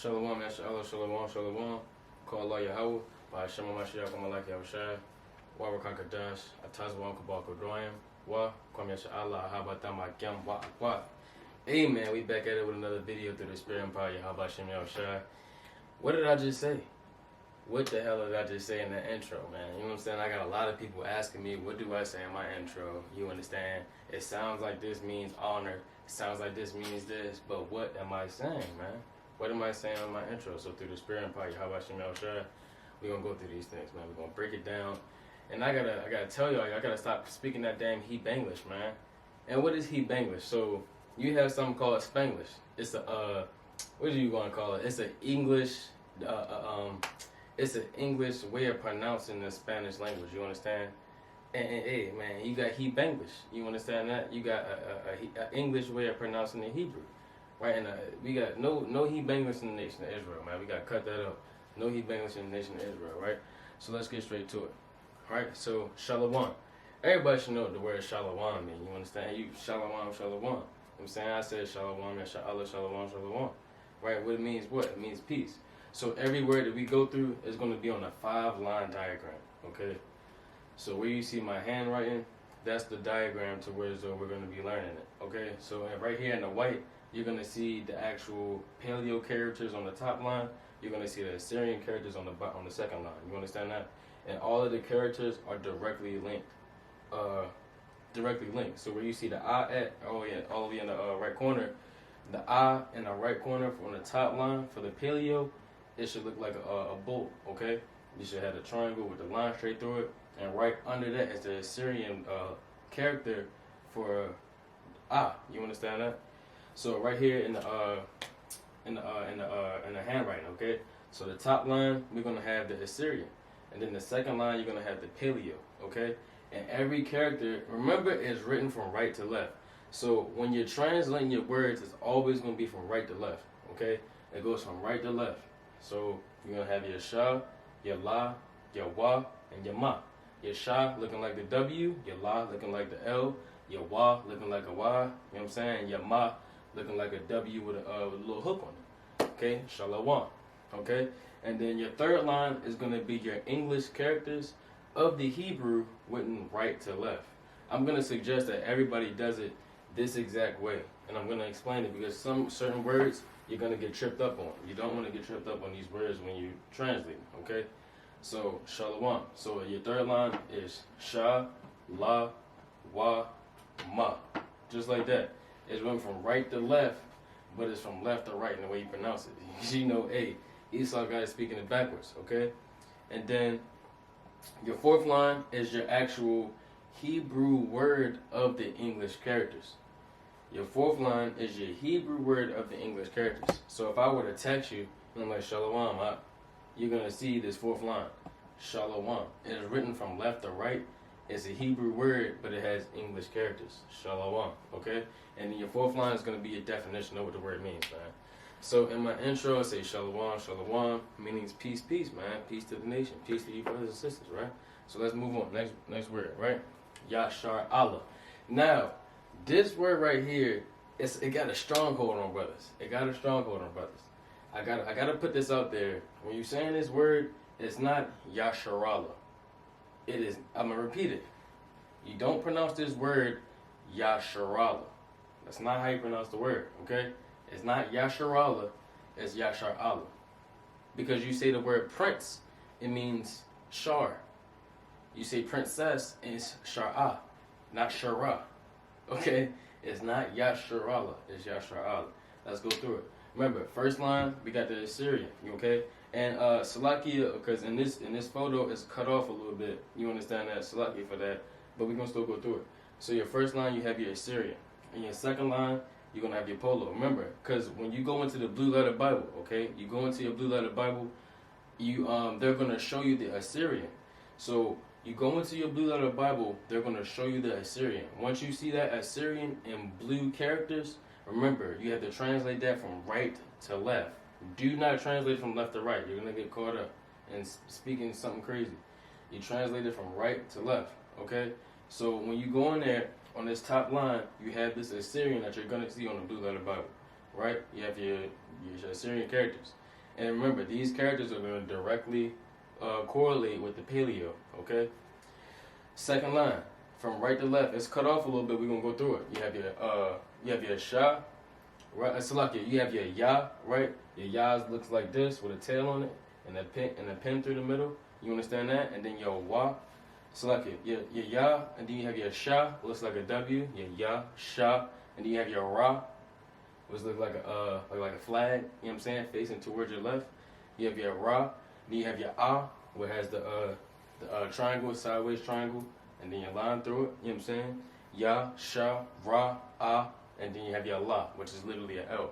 Shalom, Yasharala, Shalom, Shalom. Call Allah Yahuwah. By Shema Mashiach, Malak Yahawashi. Wabakash, Atazwan Kabako Doyam. Wa, Kwam Yasharala, Habatama Gam, Wa. Hey man, we back at it with another video through the Spirit and Power Yahawashi Yahawashi. What did I just say? What the hell did I just say in the intro, man? You know what I'm saying? I got a lot of people asking me, what do I say in my intro? You understand? It sounds like this means honor. It sounds like this means this. But what am I saying, man? What am I saying on my intro? So through the Spirit and Power Yahawashi Yahawashi, we're going to go through these things, man. We're going to break it down. And I gotta tell y'all, I gotta stop speaking that damn Hebrew English, man. And what is Hebrew English? So you have something called Spanglish. It's a what do you want to call it? It's an English it's an English way of pronouncing the Spanish language. You understand? And hey, man, you got Hebrew English. You understand that? You got a English way of pronouncing the Hebrew, right? And we got no Hebrew English in the nation of Israel, man. We got to cut that up. No Hebrew English in the nation of Israel, right? So let's get straight to it. All right, so shalom. Everybody should know what the word shalom means. You understand? You shalom. You know what I'm saying? I said shalom, Yasharala, shalom. Right? What it means, what? It means peace. So every word that we go through is going to be on a 5-line diagram, okay? So where you see my handwriting, that's the diagram to where we're going to be learning it, okay? So right here in the white, you're going to see the actual Paleo characters on the top line. You're going to see the Assyrian characters on the second line. You understand that? And all of the characters are directly linked. So where you see the I at, all the way in the right corner, the I in the right corner on the top line for the Paleo, it should look like a bolt, okay? You should have a triangle with the line straight through it, and right under that is the Assyrian character for I. You understand that? So right here in the handwriting, okay? So the top line we're gonna have the Assyrian, and then the second line you're gonna have the Paleo, okay? And every character, remember, is written from right to left. So when you're translating your words, it's always gonna be from right to left, okay? It goes from right to left. So you're going to have your Shah, your La, your Wa, and your Ma. Your Shah looking like the W, your La looking like the L, your Wa looking like a Y, you know what I'm saying? And your Ma looking like a W with a little hook on it. Okay? Shalom. Okay? And then your third line is going to be your English characters of the Hebrew written right to left. I'm going to suggest that everybody does it this exact way. And I'm going to explain it because some certain words you're going to get tripped up on. You don't want to get tripped up on these words when you translate, okay? So, shalom. So, your third line is Shah, La, Wa, Ma. Just like that. It's went from right to left, but it's from left to right in the way you pronounce it. You know, hey, Esau guy is speaking it backwards, okay? And then your fourth line is your actual Hebrew word of the English characters. Your fourth line is your Hebrew word of the English characters. So if I were to text you, and I'm like, Shalom, you're going to see this fourth line, Shalom. It is written from left to right. It's a Hebrew word, but it has English characters, Shalom, okay? And then your fourth line is going to be your definition of what the word means, man. So in my intro, I say Shalom, meaning peace, man. Peace to the nation. Peace to you brothers and sisters, right? So let's move on. Next word, right? Yasharala. Now, this word right here, it got a stronghold on brothers. I gotta put this out there. When you're saying this word, it's not Yasharala. It is, I'm gonna repeat it. You don't pronounce this word Yasharala. That's not how you pronounce the word, okay? It's not Yasharala, it's Yasharala. Because you say the word prince, it means Shar. You say princess, it's Shara, not Shara. Okay, it's not Yasharala, it's Yasharala. Let's go through it. Remember, first line, we got the Assyrian, okay? And Salakia, because in this photo, it's cut off a little bit. You understand that, Salakia for that, but we're going to still go through it. So your first line, you have your Assyrian. And your second line, you're going to have your Polo. Remember, because when you go into the Blue Letter Bible, okay? You go into your Blue Letter Bible, they're going to show you the Assyrian. So you go into your Blue Letter Bible, they're going to show you the Assyrian. Once you see that Assyrian in blue characters, remember, you have to translate that from right to left. Do not translate from left to right. You're going to get caught up and speaking something crazy. You translate it from right to left, okay? So when you go in there, on this top line, you have this Assyrian that you're going to see on the Blue Letter Bible, right? You have your Assyrian characters. And remember, these characters are going to directly correlate with the paleo, okay? Second line, from right to left, it's cut off a little bit. We're gonna go through it. You have your sha, right? It's like you have your ya, right? Your ya looks like this with a tail on it, and a pin through the middle. You understand that? And then your wa, it's like your ya, and then you have your sha, looks like a W. Your ya, sha, and then you have your ra, which looks like a flag. You know what I'm saying? Facing towards your left. You have your ra, then you have your ah, which has the triangle, sideways triangle, and then your line through it. You know what I'm saying? Ya, sha, ra, ah, and then you have your la, which is literally an L.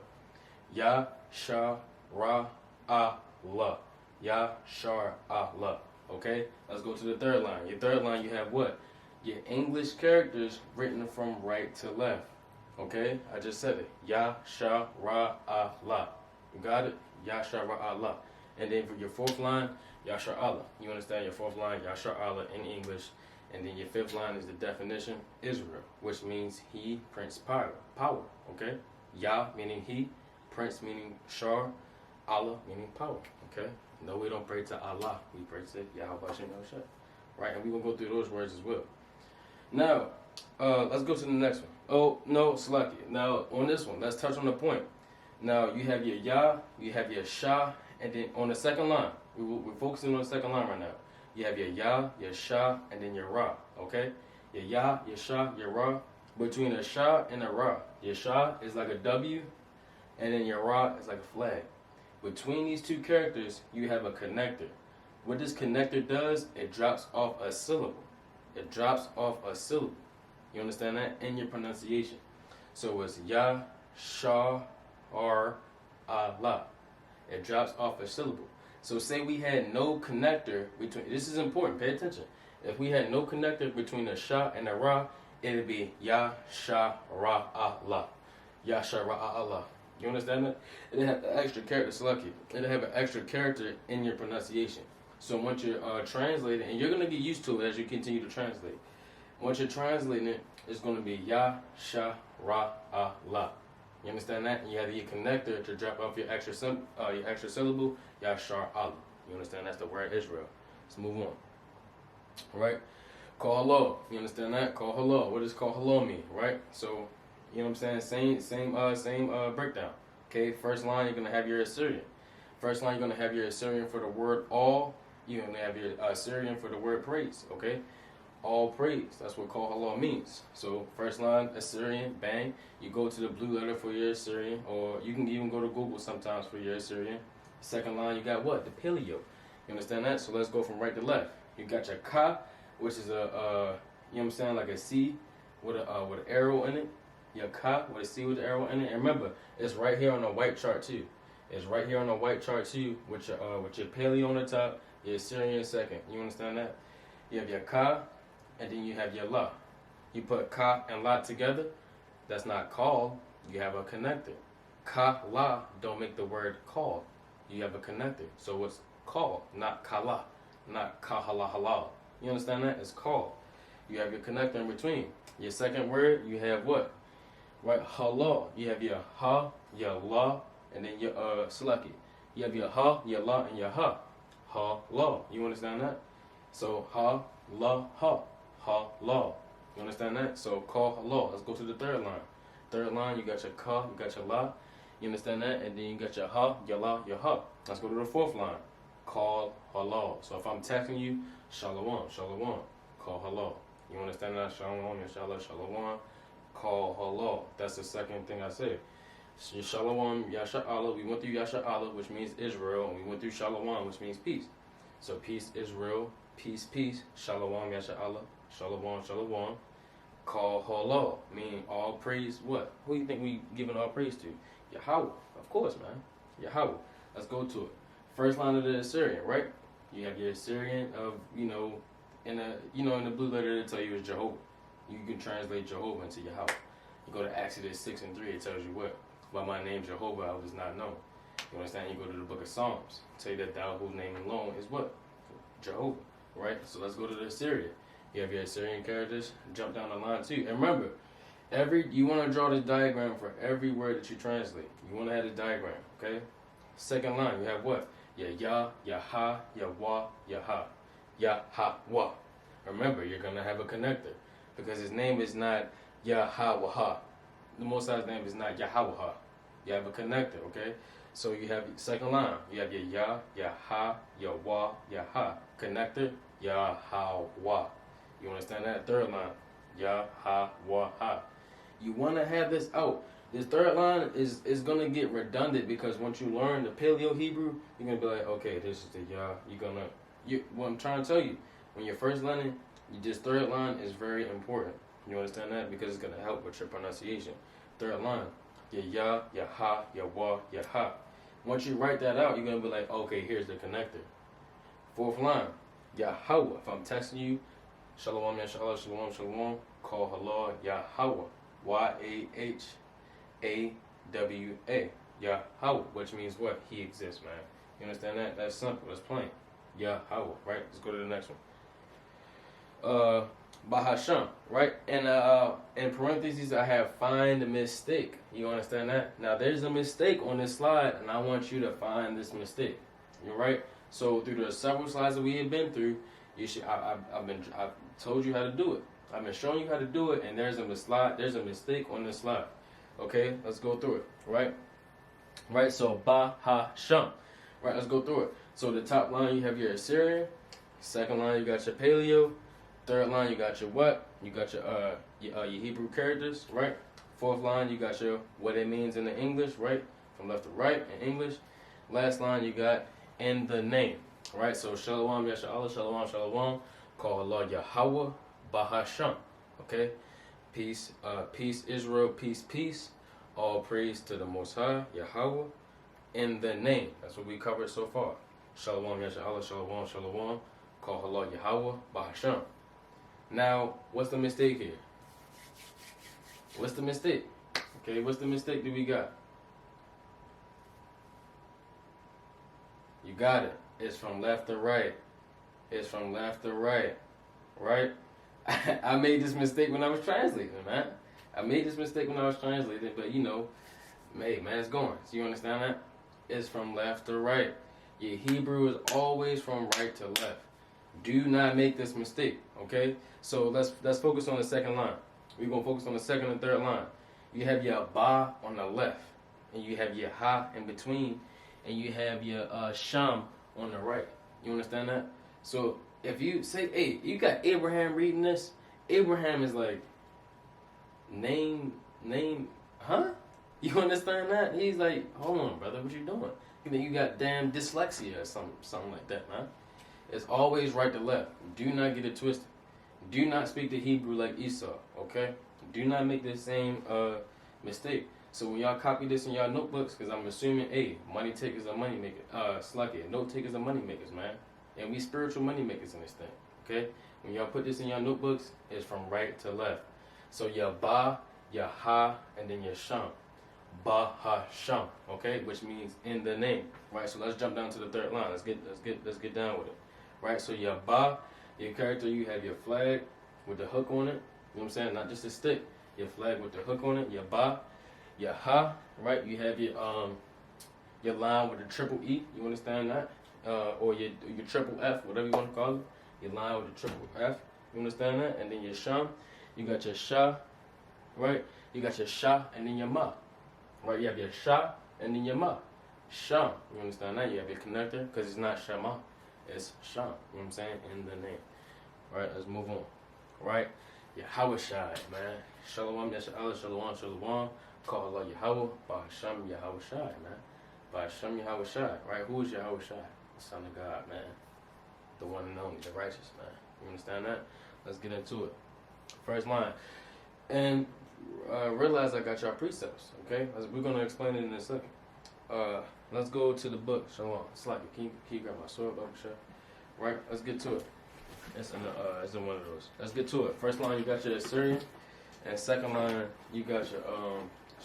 Ya, sha, ra, ah, la. Ya, sha, ah, la. Okay? Let's go to the third line. Your third line, you have what? Your English characters written from right to left. Okay? I just said it. Ya, sha, ra, ah, la. You got it? Ya, sha, ra, ah, la. And then for your fourth line, Yasharala. You understand your fourth line, Yasharala in English. And then your fifth line is the definition, Israel, which means he, Prince, power. Okay? Yah meaning he, Prince meaning Shar, Allah meaning power. Okay? No, we don't pray to Allah. We pray to Yahawashi. Right? And we're going to go through those words as well. Now, let's go to the next one. Oh, no, Salaki. Now, on this one, let's touch on the point. Now, you have your Yah, you have your Shah, and then on the second line, we're focusing on the second line right now. You have your Yah, your Shah, and then your Ra. Okay? Your Yah, your Shah, your Ra. Between a Shah and a Ra, your Shah is like a W, and then your Ra is like a flag. Between these two characters, you have a connector. What this connector does, it drops off a syllable. It drops off a syllable. You understand that? In your pronunciation. So it's Yah, Shah, R, Allah. It drops off a syllable. So say we had no connector between, this is important, pay attention. If we had no connector between the Shah and the Ra, it would be Ya, Shah, Ra, Allah. Ya, Shah, Ra, Allah. You understand that? It'll have an extra character, Selected. It'll have an extra character in your pronunciation. So once you're translating, and you're going to get used to it as you continue to translate. Once you're translating it, it's going to be Ya, Shah, Ra, Allah. You understand that? And you have your connector to drop off your extra syllable, Yashar Allah. You understand? That's the word Israel. Let's move on. Right? Call halal. You understand that? Call halal. What does call halal mean? Right? So, you know what I'm saying? Same breakdown. Okay, first line you're gonna have your Assyrian. First line you're gonna have your Assyrian for the word all. You're gonna have your Assyrian for the word praise. Okay? All praise. That's what call halal means. So first line, Assyrian, bang. You go to the blue letter for your Assyrian, or you can even go to Google sometimes for your Assyrian. Second line, you got what? The paleo. You understand that? So let's go from right to left. You got your ka, which is a, you know what I'm saying, like a C with an arrow in it. Your ka with a C with an arrow in it. And remember, it's right here on the white chart too. It's right here on the white chart too, with your paleo on the top, your Assyrian second. You understand that? You have your ka, and then you have your la. You put ka and la together, that's not call, you have a connector. Ka, la don't make the word call. You have a connector. So it's call, not kala, not kahala halal. You understand that? It's call. You have your connector in between. Your second word, you have what? Right, halal. You have your ha, your la, and then your slaki. You have your ha, your la, and your ha. Ha, la. You understand that? So ha, la, ha. Halal. You understand that? So call halal. Let's go to the third line. Third line, you got your ka, you got your la. You understand that? And then you got your ha, your la, your ha. Let's go to the fourth line. Call halal. So if I'm texting you, shalom, shalom. Call halal. You understand that? Shalom, inshallah, shalom. Call halal. That's the second thing I said. Shalom, Yasharala. We went through Yasharala, which means Israel, and we went through Shalom, which means peace. So peace, Israel. Peace, peace. Shalom, Yasharala. Shalom, shalom. Call halal, meaning all praise. What? Who do you think we giving all praise to? Yahuwah, of course, man. Yahuwah. Let's go to it. First line of the Assyrian, right? You have your Assyrian of in the blue letter they tell you is Jehovah. You can translate Jehovah into Yahweh. You go to Exodus 6:3, it tells you what? By my name Jehovah, I was not known. You understand? You go to the book of Psalms, tell you that thou whose name alone is what? Jehovah, right? So let's go to the Assyrian. You have your Assyrian characters, jump down the line too. And remember, you want to draw this diagram for every word that you translate. You want to have this diagram, okay? Second line, you have what? Your Yah, Yaha, Yahwah, Yaha, Yahawa. Remember, you're going to have a connector because his name is not Yahawaha. The Most High's name is not Yahawaha. You have a connector, okay? So you have second line. You have your Yah, Yaha, Yahwah, Yaha. Connector, Yahawah. You understand that? Third line, Yahawaha. You want to have this out. This third line is going to get redundant because once you learn the Paleo Hebrew, you're going to be like, okay, this is the Yah. What I'm trying to tell you, when you're first learning, this third line is very important. You understand that? Because it's going to help with your pronunciation. Third line, your Yah, Yaha, Yahwah, Yaha. Once you write that out, you're going to be like, okay, here's the connector. Fourth line, Yahawa. If I'm texting you, Shalom, Yasharala, Shalom, Shalom, call Halal, Yahawa. Y-A-H-A-W-A. Yahawa, which means what? He exists, man. You understand that? That's simple. That's plain. Yahawa, right? Let's go to the next one. Bahasham, right? And in parentheses, I have find a mistake. You understand that? Now, there's a mistake on this slide, and I want you to find this mistake. You're right? So, through the several slides that we have been through, I've told you how to do it. I've been showing you how to do it, and there's a mistake on this slide. Okay, let's go through it. Right? So Bahasham. Right, let's go through it. So the top line you have your Assyrian. Second line you got your Paleo. Third line you got your what? You got your Hebrew characters. Right. Fourth line you got your what it means in the English. Right, from left to right in English. Last line you got in the name. Right. So Shalom Yasharala, Shalom Shalom. Call Allah Yahweh Bahasham. Okay. Peace, peace, Israel, peace, peace. All praise to the Most High, Yahuwah, in the name. That's what we covered so far. Shalom, Yasharala, Shalom, Shalom. Call Allah Yahweh Bahasham. Now, what's the mistake here? What's the mistake? Okay, what's the mistake that we got? You got it. It's from left to right. It's from left to right. Right? I made this mistake when I was translating, man. But you know, man, it's going. So you understand that? It's from left to right. Your Hebrew is always from right to left. Do not make this mistake, okay? So let's focus on the second line. We're gonna focus on the second and third line. You have your ba on the left, and you have your ha in between, and you have your sham on the right. You understand that? So if you say, hey, you got Abraham reading this, Abraham is like, name, huh? You understand that? He's like, hold on, brother, what you doing? You think you got damn dyslexia or something like that, man. It's always right to left. Do not get it twisted. Do not speak the Hebrew like Esau, okay? Do not make the same mistake. So when y'all copy this in y'all notebooks, because I'm assuming, hey, money takers are money makers. Note takers are money makers, man. And we spiritual money makers in this thing, okay? When y'all put this in your notebooks, it's from right to left. So your ba, your ha, and then your sham. Ba ha sham, okay? Which means in the name, right? So let's jump down to the third line. Let's get down with it, right? So your ba, your character, you have your flag with the hook on it. You know what I'm saying? Not just a stick. Your flag with the hook on it. Your ba, your ha, right? You have your line with the triple E. You understand that? Or your triple F, whatever you want to call it. Your line with the triple F. You understand that? And then your sham. You got your sha, right? You got your sha and then your ma, right? You have your sha and then your ma. Sham. You understand that? You have your connector because it's not shama, it's sham. You know what I'm saying? In the name. Right? Let's move on. Right? Yahawashi, man. Shalom, Yasharala, Shalom, Shalom. Call Allah Yahweh, Bahasham Yahawashi, man. Bahasham Yahawashi, right? Who is Yahawashi? The Son of God, man. The one and only, the righteous, man. You understand that? Let's get into it. First line. And realize I got y'all precepts, okay? We're going to explain it in a second. Let's go to the book. Shalom. Slack it. Can you grab my sword, Wabakash? Right? Let's get to it. It's in one of those. Let's get to it. First line, you got your Assyrian. And second line, you got your,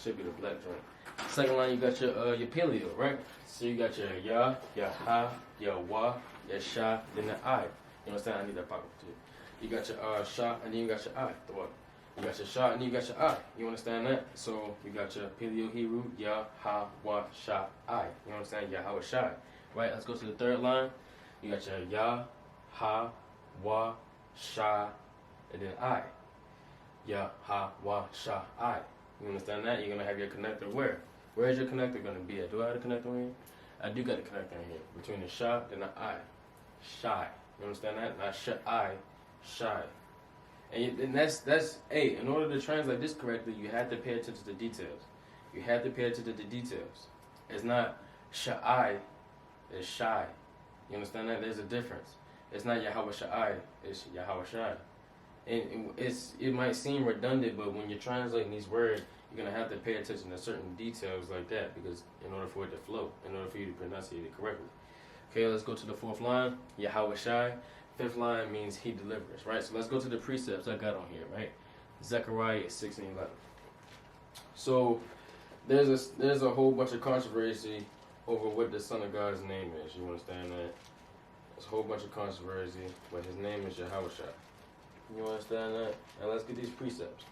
should be the black joint. Second line, you got your Paleo, right? So you got your Yah, your Ha, your Wa, your Sha, then the I. You understand? I need that pocket too. You got your Sha, and then you got your I, the one. You got your Shah and you got your I. You understand that? So you got your Paleo Hebrew, Yahawashi. You understand? Yahawashi. Right? Let's go to the third line. You got your Yahawashi and then I. Yahawashi. You understand that? You're gonna have your connector where? Where is your connector gonna be at? Do I have a connector in here? I do got a connector in here. Between the Shah and the I. Shy. You understand that? Not I. Shy. And that's hey, in order to translate this correctly, you have to pay attention to the details. You have to pay attention to the details. It's not Sha'ai, it's Shy. You understand that? There's a difference. It's not Yahawashi, it's Yahawashi. And it might seem redundant, but when you're translating these words, you're gonna have to pay attention to certain details like that, because in order for it to flow, in order for you to pronounce it correctly. Okay, let's go to the fourth line, Yahawashi. Fifth line means he delivers, right? So let's go to the precepts I got on here, right? Zechariah 6 and 11. So there's a whole bunch of controversy over what the Son of God's name is. You understand that? There's a whole bunch of controversy, but his name is Yahawashi. You understand that? Now let's get these precepts.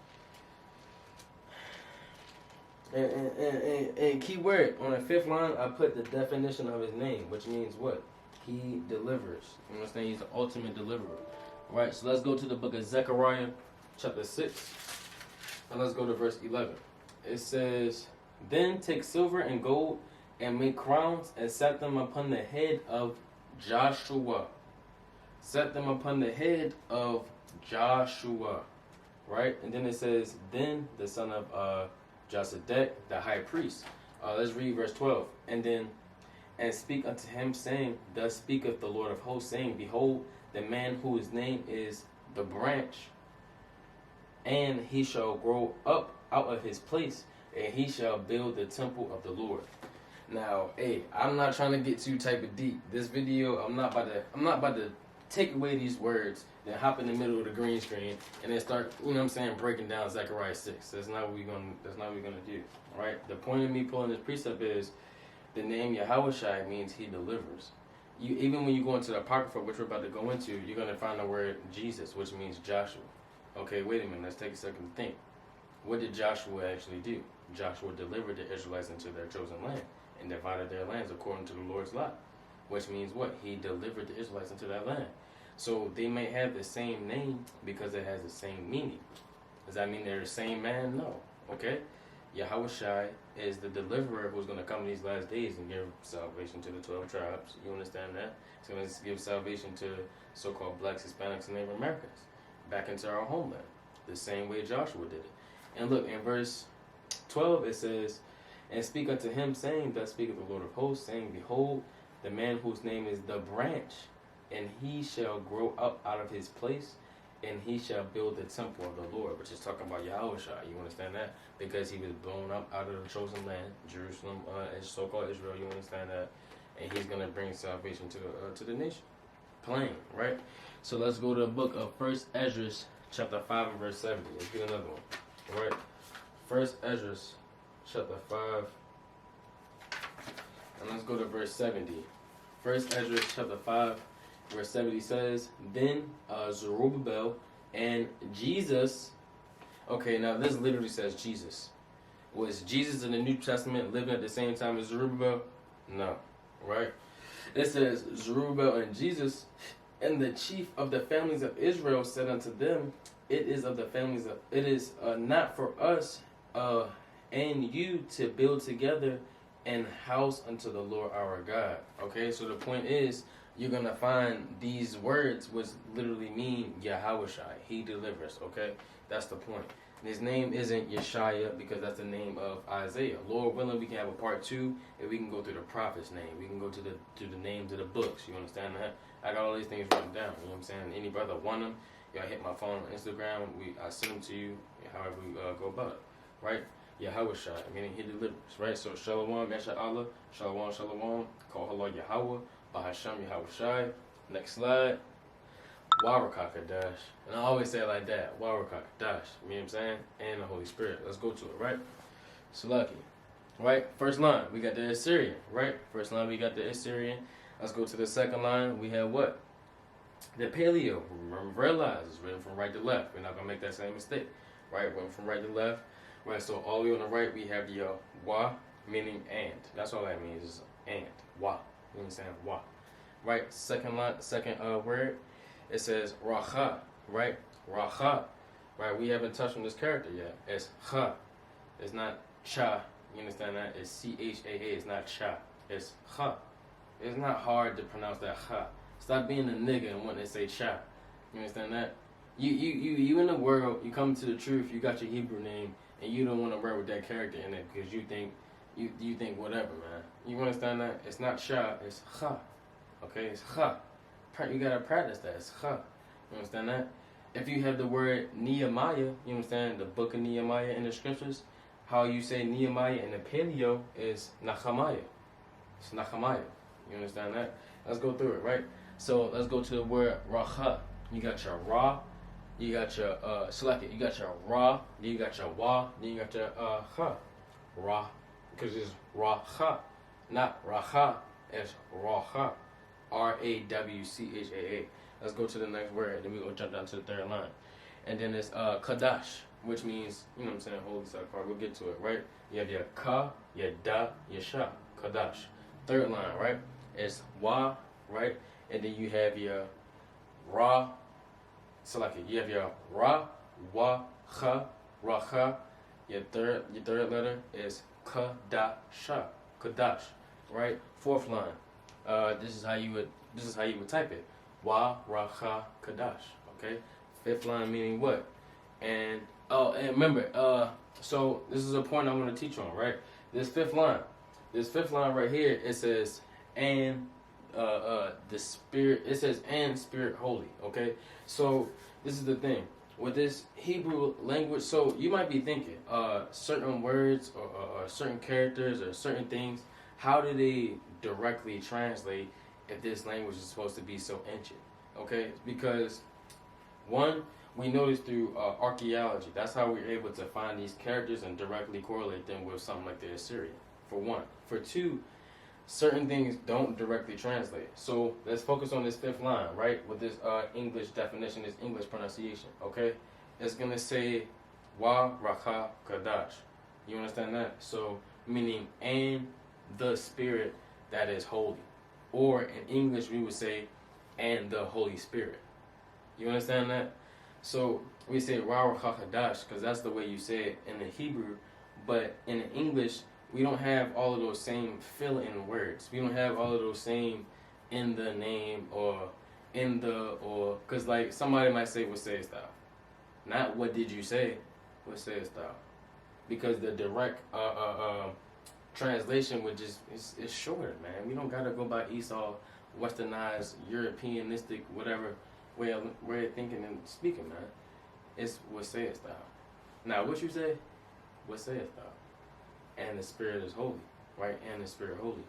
And key word on the fifth line, I put the definition of his name, which means what? He delivers. You understand? He's the ultimate deliverer. Right, so let's go to the book of Zechariah, chapter 6. And let's go to verse 11. It says, "Then take silver and gold and make crowns and set them upon the head of Joshua." Set them upon the head of Joshua. Right? And then it says, "Then the son of Josedek, the high priest." Let's read verse 12. And speak unto him, saying, Thus speaketh the Lord of hosts, saying, Behold, the man whose name is the branch, and he shall grow up out of his place, and he shall build the temple of the Lord. Now, hey, I'm not trying to get too type of deep. This video, I'm not about to take away these words, then hop in the middle of the green screen, and then start, you know what I'm saying, breaking down Zechariah 6. That's not what we're gonna do. All right? The point of me pulling this precept is the name Yahawashi means he delivers. Even when you go into the Apocrypha, which we're about to go into, you're going to find the word Jesus, which means Joshua. Okay, wait a minute. Let's take a second to think. What did Joshua actually do? Joshua delivered the Israelites into their chosen land and divided their lands according to the Lord's law, which means what? He delivered the Israelites into that land. So they may have the same name because it has the same meaning. Does that mean they're the same man? No. Okay? Yahawashi is the deliverer who's going to come in these last days and give salvation to the 12 tribes. You understand that? He's going to give salvation to so-called blacks, Hispanics, and Native Americans back into our homeland, the same way Joshua did it. And look, in verse 12 it says, "And speak unto him, saying, Thus speaketh the Lord of hosts, saying, Behold, the man whose name is the branch, and he shall grow up out of his place, and he shall build the temple of the Lord," which is talking about Yahawashi. You understand that? Because he was blown up out of the chosen land, Jerusalem, so-called Israel. You understand that? And he's going to bring salvation to the nation. Plain, right? So let's go to the book of 1 Ezra, chapter 5 and verse 70. Let's get another one. All right? 1 Ezra, chapter 5. And let's go to verse 70. 1 Ezra, chapter 5. Verse 70 says, "Then Zerubbabel and Jesus." Okay, now this literally says Jesus. Was Jesus in the New Testament living at the same time as Zerubbabel? No, right? It says, "Zerubbabel and Jesus, and the chief of the families of Israel said unto them, It is not for us and you to build together an house unto the Lord our God." Okay, so the point is, you're going to find these words which literally mean Yahawashi. He delivers, okay? That's the point. And his name isn't Yeshaya because that's the name of Isaiah. Lord willing, we can have a part 2 and we can go through the prophet's name. We can go to the names of the books. You understand that? I got all these things written down. You know what I'm saying? Any brother want them, y'all hit my phone on Instagram. I send them to you however we go about it, right? Yahawashi, meaning he delivers, right? So Shalom, Yasharala, Shalom, Shalom, call Halal Yahuwah. Bahasham Yahawashi. Next slide. Wabakash. And I always say it like that. Wabakash. You know what I'm saying? And the Holy Spirit. Let's go to it, right? Salaki. Right? First line, we got the Assyrian, right? First line, we got the Assyrian. Let's go to the second line. We have what? The Paleo. Remember, realize it's written from right to left. We're not going to make that same mistake. right? Went from right to left, right? So all the way on the right, we have the wa, meaning and. That's all that means is and, wa. You understand? Wa. Right? Second line, second word, it says racha, right? Racha, right? We haven't touched on this character yet. It's cha. It's not cha. You understand that? It's C-H-A-A. It's not cha. It's cha. It's not hard to pronounce that cha. Stop being a nigga and wanting to say cha. You understand that? You in the world, you come to the truth, you got your Hebrew name, and you don't want to work with that character in it because you think whatever, man. You understand that? It's not cha, it's cha. Okay, it's cha. You gotta practice that. It's cha. You understand that? If you have the word Nehemiah, you understand the book of Nehemiah in the scriptures, how you say Nehemiah in the paleo is Nachamiah. It's Nachamiah. You understand that? Let's go through it, right? So let's go to the word racha. You got your ra, you got your select it. You got your ra, then you got your wa, then you got your ha. Ra, because it's racha, not racha. It's racha. R-A-W-C-H-A-A. Let's go to the next word, then we're going to jump down to the third line. And then it's kadash, which means, you know what I'm saying, holy sacrifice. We'll get to it, right? You have your ka, your da, your sha, kadash. Third line, right? It's wa, right? And then you have your ra, select it. You have your ra, wa, cha, racha. Your third letter is kadasha, kadash, right? Fourth line. This is how you would type it. Wa, racha, kadash. Okay. Fifth line meaning what? And remember, so this is a point I want to teach on, right? This fifth line right here, it says and the spirit. It says and spirit holy. Okay. So this is the thing with this Hebrew language. So you might be thinking, certain words or certain characters or certain things. How do they directly translate if this language is supposed to be so ancient? Okay, because one, we noticed through archaeology. That's how we're able to find these characters and directly correlate them with something like the Assyrian, for one. For two, certain things don't directly translate. So let's focus on this fifth line, right? With this English definition, this English pronunciation, okay? It's going to say, Wa Racha Kadash. You understand that? So, meaning, and the Spirit that is holy. Or in English, we would say, and the Holy Spirit. You understand that? So we say Ra Racha Kadash because that's the way you say it in the Hebrew. But in the English, we don't have all of those same fill-in words. We don't have all of those same in the name or in the or because like somebody might say, "What sayest thou?" Not what did you say? What sayest thou? Because the direct translation would just it's shorter, man. We don't gotta go by Esau, westernized, Europeanistic, whatever way of thinking and speaking, man. It's what sayest thou. Now what you say? What sayest thou? And the Spirit is holy, right? And the Spirit holy.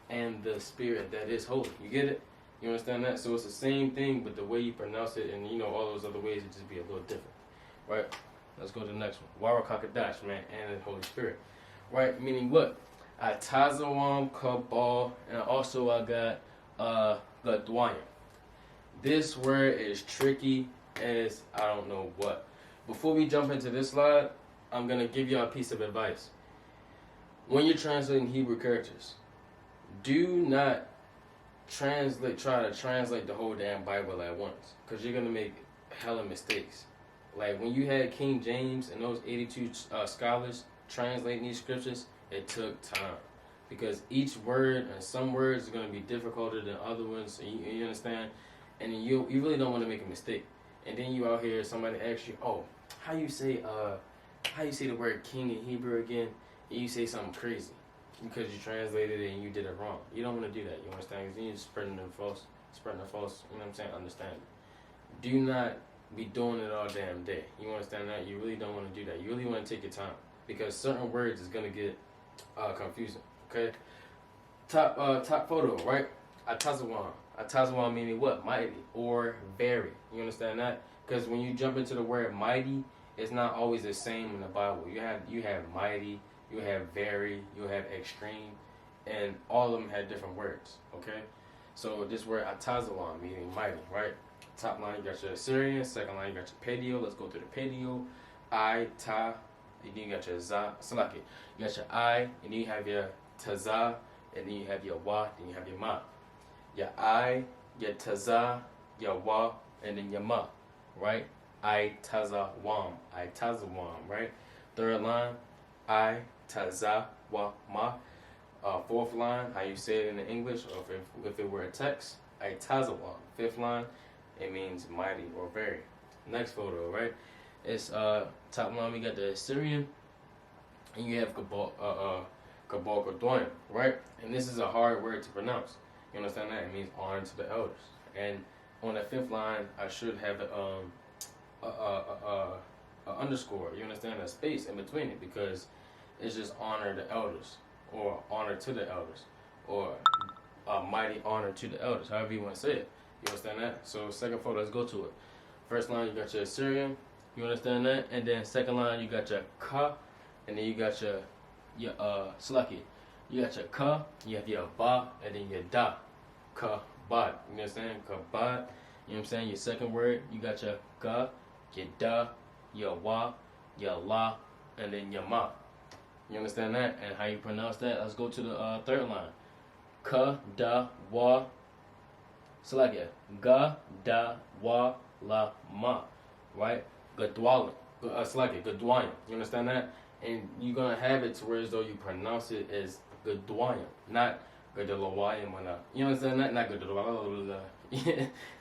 And the Spirit that is holy. You get it? You understand that? So it's the same thing, but the way you pronounce it and, you know, all those other ways, it just be a little different, right? Let's go to the next one. Warakakadash, man, and the Holy Spirit, right? Meaning what? Atazawam, Kabal, and also I got Gadwayim. This word is tricky as I don't know what. Before we jump into this slide, I'm going to give you a piece of advice. When you're translating Hebrew characters, do not try to translate the whole damn Bible at once, because you're going to make hella mistakes. Like when you had King James and those 82 scholars translating these scriptures, it took time. Because each word, and some words are going to be difficult than other ones, so you understand? And you really don't want to make a mistake. And then you out here, somebody asks you, oh, how you say the word king in Hebrew again? And you say something crazy because you translated it and you did it wrong. You don't want to do that. You understand? Because you're spreading the false, you know what I'm saying, understanding. Do not be doing it all damn day. You understand that? You really don't want to do that. You really want to take your time because certain words is going to get confusing. Okay? Top photo, right? Atazawam. Atazawam meaning what? Mighty or very. You understand that? Because when you jump into the word mighty, it's not always the same in the Bible. You have mighty, you have very, you have extreme, and all of them had different words. Okay? So this word atazawam meaning mighty, right? Top line you got your Assyrian, second line you got your paleo. Let's go to the paleo. I, ta, and then you got your za, salaki. You got your I, and then you have your taza, and then you have your wa, then you have your ma. Your I, your taza, your wa, and then your ma, right? I taza wam, right? Third line, I taza wa ma. Fourth line, how you say it in English, or if it were a text, I taza wam. Fifth line, it means mighty or very. Next photo, right? It's top line we got the Assyrian, and you have Kabal Kadwan, right? And this is a hard word to pronounce. You understand that? It means honor to the elders. And on the fifth line, I should have a underscore. You understand? A space in between it, because it's just honor the elders, or honor to the elders, or a mighty honor to the elders. However you want to say it. You understand that? So second photo, let's go to it. First line, you got your Assyrian. You understand that? And then second line, you got your ka, and then you got your slaki. You got your ka, you have your ba, and then your da. Ka, bad. You understand? Ka, bad. You know what I'm saying? Your second word, you got your ka, your da, your wa, your la, and then your ma. You understand that? And how you pronounce that? Let's go to the third line. Ka, da, wa, slaki. Ga, da, wa, la, ma. Right? Gadwalim. Slaki. Gadwalim. You understand that? And you're going to have it to where as though you pronounce it as Gadwalim, not Gadalawayim. You understand that? Not Gadalawayim.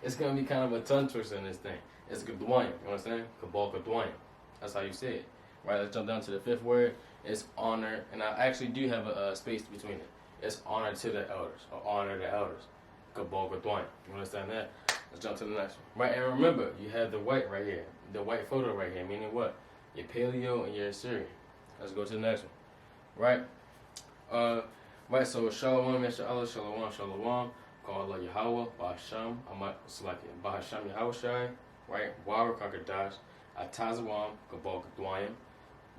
It's going to be kind of a tongue twister in this thing. It's Gadwalim. You understand? Kabal Gadwalim. That's how you say it. Right? Let's jump down to the fifth word. It's honor. And I actually do have a space between it. It's honor to the elders, or honor the elders. Kabal Gadwalim. You understand that? Let's jump to the next one. Right? And remember, you have the white right here. The white photo right here. Meaning what? Your Paleo and your Assyrian. Let's go to the next one. Right? Right, so Shalom, Yasharala, Shalom, Shalom. Call Allah Yahuwah, Bahasham, Amat Salaki, Bahasham Yahawashi, right? Wa Rakakadash, Atazawam, Gabal Kadwayim.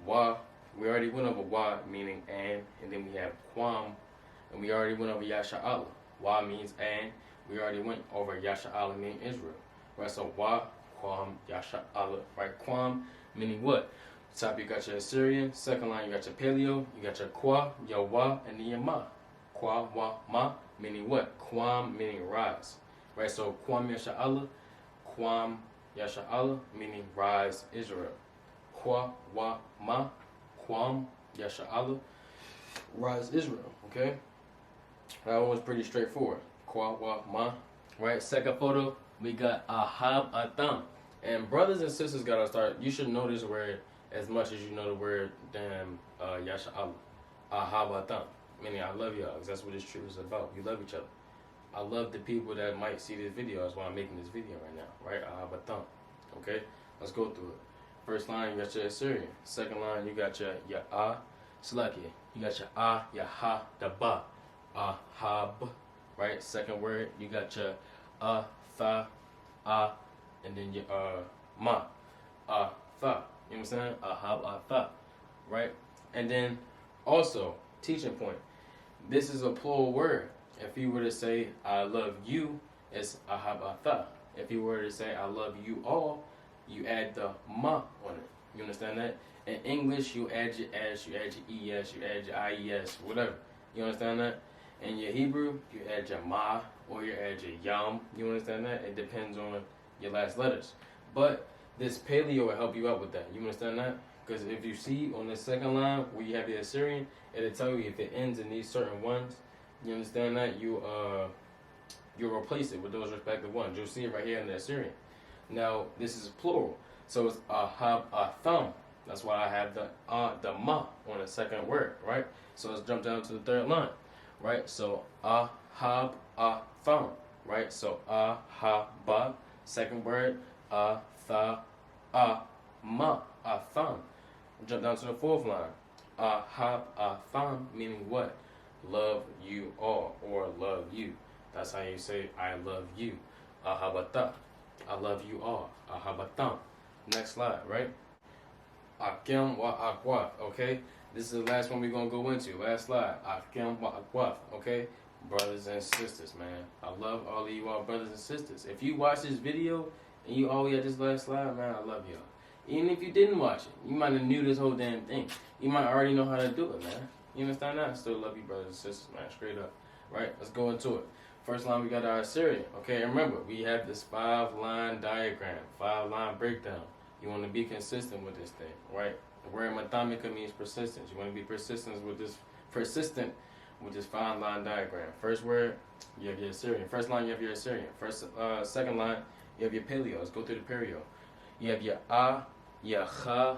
Wa, we already went over Wa, meaning and then we have Kwam, and we already went over Yasharala. Wa means and, we already went over Yasharala, meaning Israel. Right, so Wa, Kwam, Yasharala, right? Kwam, meaning what? Top, you got your Assyrian. Second line, you got your Paleo. You got your Kwa, your Wa, and then your Ma. Kwa, Wa, Ma, meaning what? Kwam, meaning rise. Right, so Kwam Yasharala. Kwam Yasharala, meaning rise Israel. Kwa, Wa, Ma. Kwam Yasharala, rise Israel. Okay? That one was pretty straightforward. Kwa, Wa, Ma. Right, second photo, we got Ahab Atham. And brothers and sisters gotta start, you should know this word as much as you know the word Yasharala. Ahabatam. Meaning I love y'all, because that's what this trip is about. You love each other. I love the people that might see this video. That's why I'm making this video right now. Right? Ahabatam. Okay? Let's go through it. First line, you got your Assyrian. Second line, you got your Slaki. You got your your ha, the ba. Ahab. Right? Second word, you got your tha, and then your ma. Tha. You know what I'm saying? Ahab atha. Right? And then also, teaching point. This is a plural word. If you were to say I love you, it's ahab atha. If you were to say I love you all, you add the ma on it. You understand that? In English, you add your s, you add your es, you add your ies, whatever. You understand that? In your Hebrew, you add your ma or you add your yam. You understand that? It depends on your last letters. But this Paleo will help you out with that. You understand that? Because if you see on the second line where you have the Assyrian, it'll tell you if it ends in these certain ones. You understand that? You'll replace it with those respective ones. You'll see it right here in the Assyrian. Now this is plural, so it's ahab atham. That's why I have the ma on the second word, right? So let's jump down to the third line, right? So ahab atham, right? So ahaba, second word, atha, ma, atham. Jump down to the fourth line. Ahab atham, meaning what? Love you all, or love you. That's how you say I love you. Ahabata, I love you all. Ahabatam. Next slide, right? Akem wa akwaf, okay? This is the last one we're going to go into. Last slide. Akem wa akwaf, okay? Brothers and sisters, man. I love all of you all brothers and sisters. If you watch this video and you all at this last slide, man, I love y'all. Even if you didn't watch it, you might have knew this whole damn thing. You might already know how to do it, man. You understand that? I still love you, brothers and sisters, man. Straight up. Right? Let's go into it. First line, we got our Assyrian. Okay, remember, we have this 5-line diagram, 5-line breakdown. You want to be consistent with this thing, right? The word mathamika means persistence. You want to be persistent with this 5-line diagram. First word, you have your Assyrian. First line, you have your Assyrian. Second line, you have your paleo. Let's go through the paleo. You have your your cha,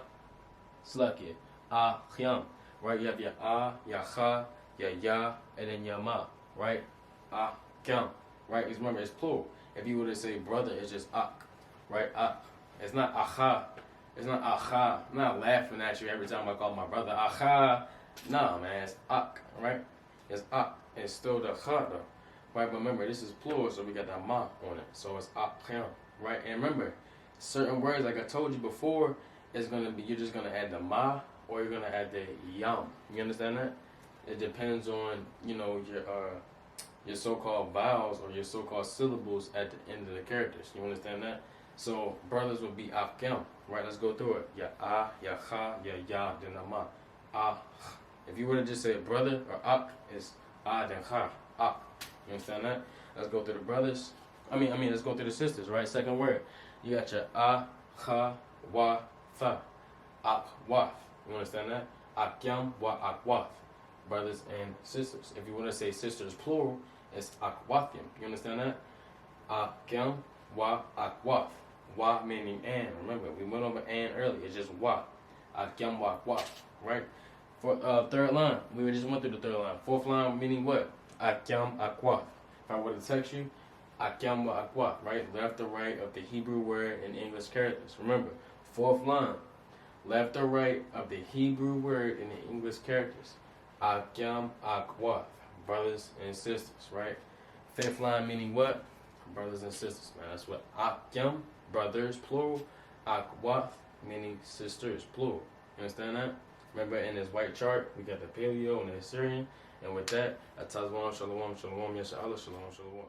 slaki, chyam, right? You have your your cha, your ya, and then your ma, right? Kyam, right? Because remember, it's plural. If you were to say brother, it's just ak, right? Ak. It's not acha. It's not acha. I'm not laughing at you every time I call my brother acha. Nah, man, it's ak, right? It's ak. It's still the cha, though. Right? But remember, this is plural, so we got that ma on it. So it's ak, kyam, right? And remember, certain words, like I told you before, it's going to be, you're just going to add the ma, or you're going to add the yam. You understand that? It depends on, you know, your so-called vowels or your so-called syllables at the end of the characters. You understand that? So brothers would be akyam, right? Let's go through it. Ya ya cha, ya, then ma. If you were to just say brother or ak, it's then cha, ak. You understand that? Let's go through the brothers. Let's go through the sisters, right? Second word. You got your cha, wa, tha. Akwaf. You understand that? Akyam wa akwaf. Brothers and sisters. If you want to say sisters plural, it's akwafim. You understand that? Akyam wa akwaf. Wa meaning and. Remember, we went over and earlier. It's just wa. Akyam wa akwaf. Right? For third line, we just went through the third line. Fourth line meaning what? Akyam akwaf. If I were to text you, akyam wa akwaf. Right? Left or right of the Hebrew word and English characters. Remember, fourth line. Left or right of the Hebrew word and the English characters. Akyam akwaf. Brothers and sisters, right? Fifth line meaning what? Brothers and sisters, man. That's what akyam, brothers, plural. Akwaf, meaning sisters, plural. You understand that? Remember, in this white chart, we got the paleo and the Assyrian. And with that, Atazwan, Shalom, Shalom, Yasharala, Shalom, Shalom.